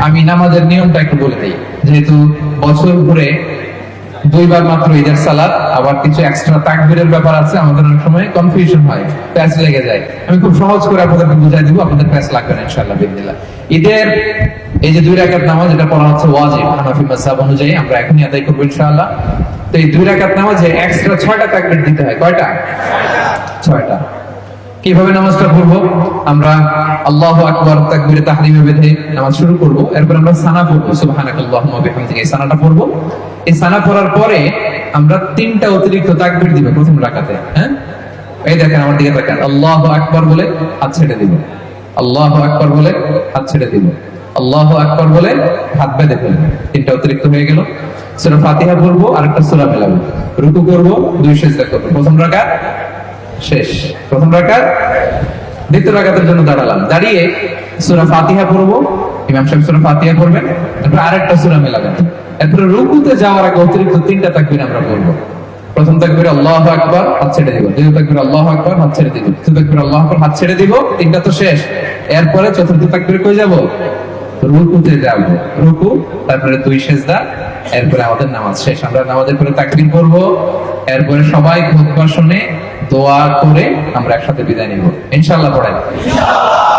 আমি নামাজের নিয়মটা একটু বলে দিই, যেহেতু বছর ঘুরে দুইবার মাত্র ঈদের সালাত, আবার কিছু এক্সট্রা তাকবীরের ব্যাপার আছে, আমাদের অনেক সময় কনফিউশন হয়, প্যাচ লেগে যায়। আমি খুব সহজ করে আপনাদেরকে বুঝাই দিব, আপনাদের প্যাচ লাগবে না ইনশাআল্লাহ বিদিনিল্লাহ। ঈদের এই যে 2 রাকাত নামাজ, এটা পড়া হচ্ছে ওয়াজিব হানাফি মাযহাব অনুযায়ী, আমরা এখনই আদায় করব ইনশাআল্লাহ। তো এই 2 রাকাত নামাজে এক্সট্রা 6টা তাকবীর দিতে হয়। কয়টা? 6টা। কিভাবে নামাজটা পড়বো? আমরা আল্লাহু আকবার তাকবীরে তাহরিমে বেঁধে নামাজ শুরু করব, এরপর আমরা সানা পড়বো, সুবহানাকাল্লাহুম্মা ওয়া বিহামদিকা। এই সানাটা পড়বো। এই সানা পড়ার পরে আমরা 3টা অতিরিক্ত তাকবীর দিব প্রথম রাকাতে। হ্যাঁ, এই দেখেন আমার দিকে তাকান। আল্লাহু আকবার বলে হাত ছেড়ে দিব, আল্লাহু আকবার বলে হাত ছেড়ে দিব, আল্লাহু আকবার বলে হাত বেঁধে ফেলবো। 3টা অতিরিক্ত হয়ে গেল। সূরা ফাতিহা পড়বো, আরেকটা সূরা মেলাবো, রুকু করব, 2 সিজদা করব। প্রথম রাকাত শেষ। প্রথম রাকাত। দ্বিতীয় রাকাতের জন্য দাঁড়ালাম, দাঁড়িয়ে সূরা ফাতিহা পড়বো, ইমাম সাহেব সূরা ফাতিহা পড়বেন, তারপর আরেকটা সূরা মেলাবেন। এরপর রুকুতে যাওয়ার আগে অতিরিক্ত 3টা তাকবীর আমরা পড়বো। প্রথম তাকবীর আল্লাহু আকবার, হাত ছেড়ে দিব। দ্বিতীয় তাকবীর আল্লাহু আকবার, হাত ছেড়ে দিব। তৃতীয় তাকবীর আল্লাহু আকবার, হাত ছেড়ে দিব। 3টা তো শেষ। এরপরে চতুর্থ তাকবীরে কই যাব? রুকুতে যাব। রুকু, তারপরে 2 সিজদা, এরপরে আমাদের নামাজ শেষ। আমরা নামাজের পরে তাকবীর পড়ব, এরপরে সবাই খুতবা শুনে দোয়া করে আমরা একসাথে বিদায় নিব ইনশাআল্লাহ। পড়েন ইনশাআল্লাহ।